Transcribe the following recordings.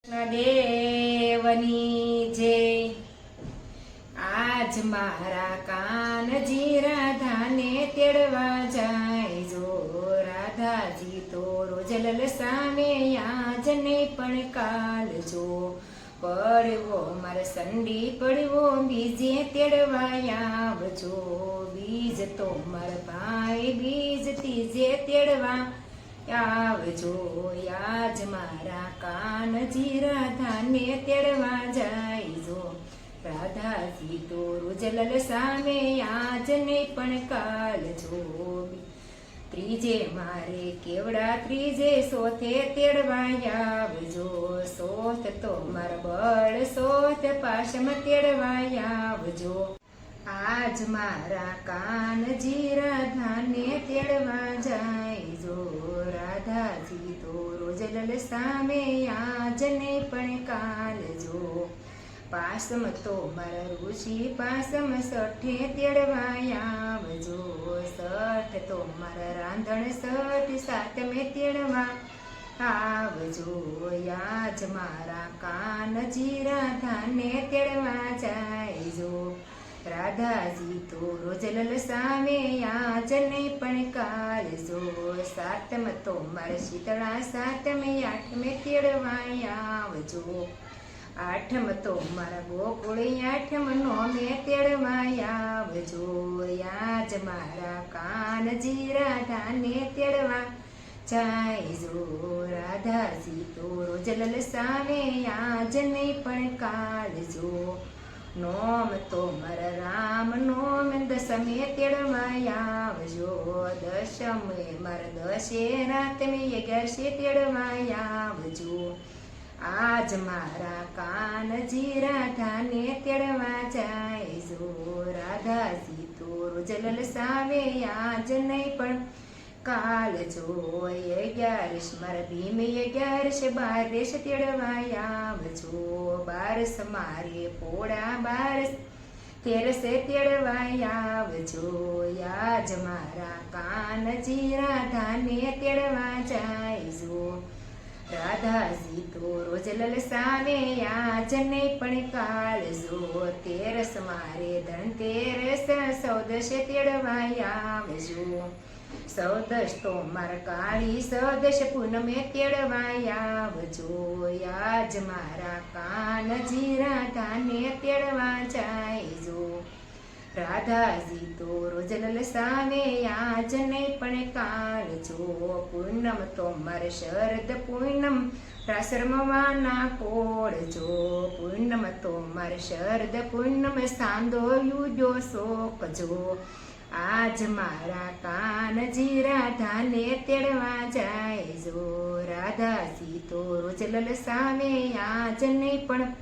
દેવની જય। આજ મારા કાનજી રાધાને તેડવા જાય જો। રાધાજી તો રોજ લલસાવે આજ ને પણ કાલ જો। પડવો મારે સંડી પડવો બીજે તેડવા આવજો। બીજ તો મારા ભાઈ બીજ ત્રીજે તેડવા આવજો। આજ મારા કાનજી રાધાને તેડવા જાય જો। રાધાજી તો રોજ લલસાવે આજ ને પણ કાલ જો। ત્રીજે મારે કેવડા ત્રીજે સોથે તેડવા આવજો। સોથ તો મારા બળ સોથ પાશમ તેડવા આવજો। આજ મારા કાનજી રાધાને તેડવા જાય જો। રાધાજી તો રોજ લલસાવે આજ ને પણ કાલ જો। પાસમ તો મારા ઋષિ પાસમ સઠે તેડવા આવજો। સઠ તો મારા રાંધણ સઠ સાતમે તેડવા આવજો। આજ મારા કાનજી રાધાને તેડવા જાય જો। રાધાજી તો રોજ લલસાવે આજ ને પણ કાલ જો। સાતમ તો મારા શીતળા સાતમે આઠમે તેડવા આવજો। આઠમ તો મારા ગોકુળ આઠમ નોમે તેડવા આવજો। આજ મારા કાનજી રાધાને તેડવા જાય જો। રાધાજી તો રોજ લલસાવે આજ ને પણ કાલ જો। નોમ તો મારા રામ નોમ દસમે તેડવા આવજો। દશમે મારા દશેરા તમે 11 તેડવા આવજો। આજ મારા કાનજી રાધાને તેડવા જાય જો। રાધાજી તો રોજ લલસાવે આજ નહીં પણ કાલ જો। 11 મારા ભીમ 11 12 તેડવા આવજો। 12 મારે પોળા 12 13 તેડવા આવજો। આજ મારા કાનજી રાધાને તેડવા જાય જો। રાધાજી તો રોજ લલસાવે આજ ને પણ કાલ જો। 13 મારે ધનતેરસ 14 તેડવા આવજો। 14 તો મારા કાળી 14 પૂનમે તેડવા આવજો। આજ મારા કાનજી રાધાને તેડવા જાય જો। રાધાજી તો રોજ લલસાવે આજ ને પણ કાલ જો। પૂનમ તો મારે શરદ પૂનમ રાસ રમવાના કોળ જો। પૂનમ તો મારે શરદ પૂનમ સાંદો યુજો શોક જો। આજ મારા કાનજી રાધાને તેડવા જાય જો। રાધાજી તો રોજ લલસાવે આજ ને પણ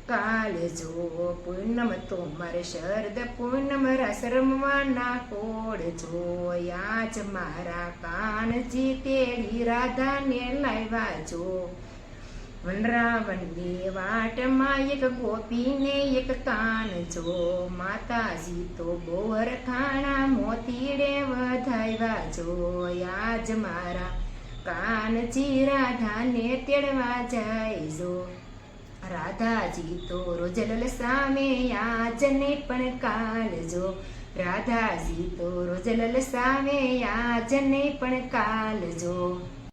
કાલ જો। પૂનમ તો મારે શરદ પૂનમ રાસ રમવાના કોળ જો। આજ મારા કાનજી તેડી રાધાને લાવ્યા જો। વનરાવનની વાટમાં એક ગોપીને એક કાન જો। માતાજી તો બોર ખાણા મોતીડે વધાવ્યા જો। આજ મારા કાનજી રાધાને તેડવા જાય જો। રાધાજી તો રોજ લલસાવે આજ ને પણ કાલ જો। રાધાજી તો રોજ લલસાવે આજ ને પણ કાલ જો।